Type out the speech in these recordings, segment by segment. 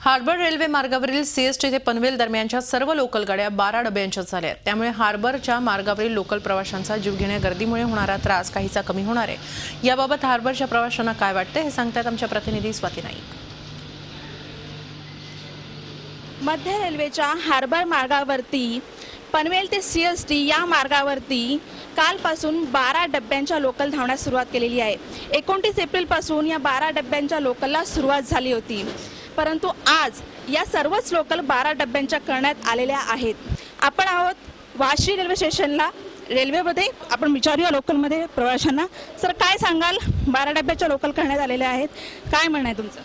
Harbour railway मार्गावरील CST ते पनवेल दरम्यानच्या सर्व लोकल गाड्या 12 डब्यांच्या झाल्या आहेत। त्यामुळे हार्बरच्या मार्गावरील लोकल प्रवाशांचा जीवघेण्या गर्दीमुळे होणारा त्रास काहीसा कमी होणार आहे। याबाबत हार्बरच्या प्रवाशांना काय वाटते हे सांगतात आमच्या प्रतिनिधी स्वाती नाईक। मध्य रेल्वेच्या हार्बर मार्गावरती पनवेल ते सीएसटी या मार्गावरती कालपासून 12 डब्यांच्या लोकल धावण्यास सुरुवात केलेली आहे। 29 एप्रिलपासून या 12 डब्यांच्या लोकलला सुरुवात झाली होती, परंतु आज या सर्वच लोकल 12 डब्यांच्या करण्यात आलेल्या आहेत। आपण आहोत वाशी रेल्वे स्टेशनला। रेल्वेमध्ये आपण विचारूया लोकलमध्ये प्रवाशांना। सर, काय सांगाल? 12 डब्याच्या लोकल करण्यात आलेल्या आहेत, काय म्हणणं आहे तुमचं?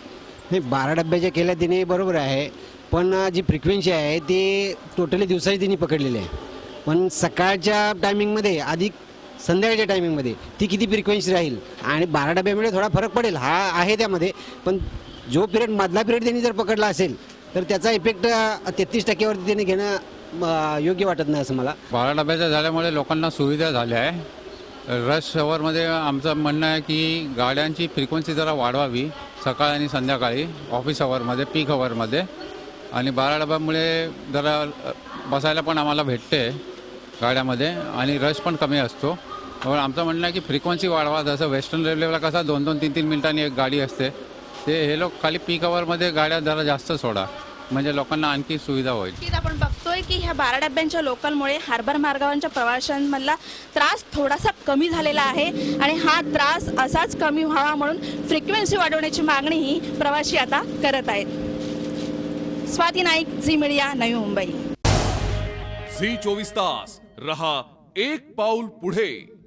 नाही, 12 डब्याच्या केल्या तिने बरोबर आहे, पण जी फ्रिक्वेन्सी आहे ती टोटली दिवसाची तिने पकडलेली आहे। पण सकाळच्या टायमिंगमध्ये अधिक संध्याकाळच्या टायमिंगमध्ये ती किती फ्रिक्वेन्सी राहील आणि 12 डब्यामुळे थोडा फरक पडेल हा आहे त्यामध्ये। पण जो पिरियड मधला पिरियड त्यांनी जर पकडला असेल तर त्याचा इफेक्ट 33% त्यांनी घेणं योग्य वाटत नाही असं मला। 12 डब्याच्या झाल्यामुळे लोकांना सुविधा झाल्या आहे। रश अवरमध्ये आमचं म्हणणं आहे की गाड्यांची फ्रिक्वेन्सी जरा वाढवावी सकाळ आणि संध्याकाळी ऑफिस अवरमध्ये, पीक अवरमध्ये। आणि 12 डब्यामुळे जरा बसायला पण आम्हाला भेटते गाड्यामध्ये आणि रश पण कमी असतो। त्यामुळे आमचं म्हणणं आहे की फ्रिक्वेन्सी वाढवा। जसं वेस्टर्न रेल्वेला कसा 2-2, 3-3 मिनिटांनी एक गाडी असते, ते हे लोक खाली पीक अवरमध्ये गाड्या जरा जास्त सोडा, म्हणजे लोकांना आणखी सुविधा होईल। आपण बघतोय की ह्या 12 डब्यांच्या लोकलमुळे हार्बर मार्गावरच्या प्रवाशांमधला त्रास थोडासा कमी झालेला आहे आणि हा त्रास असाच कमी व्हावा म्हणून फ्रिक्वेन्सी वाढवण्याची मागणीही प्रवासी आता करत आहेत। Swati Naik, Zee media, Navi Mumbai. Zee 24 तास रहा एक पाऊल पुढे।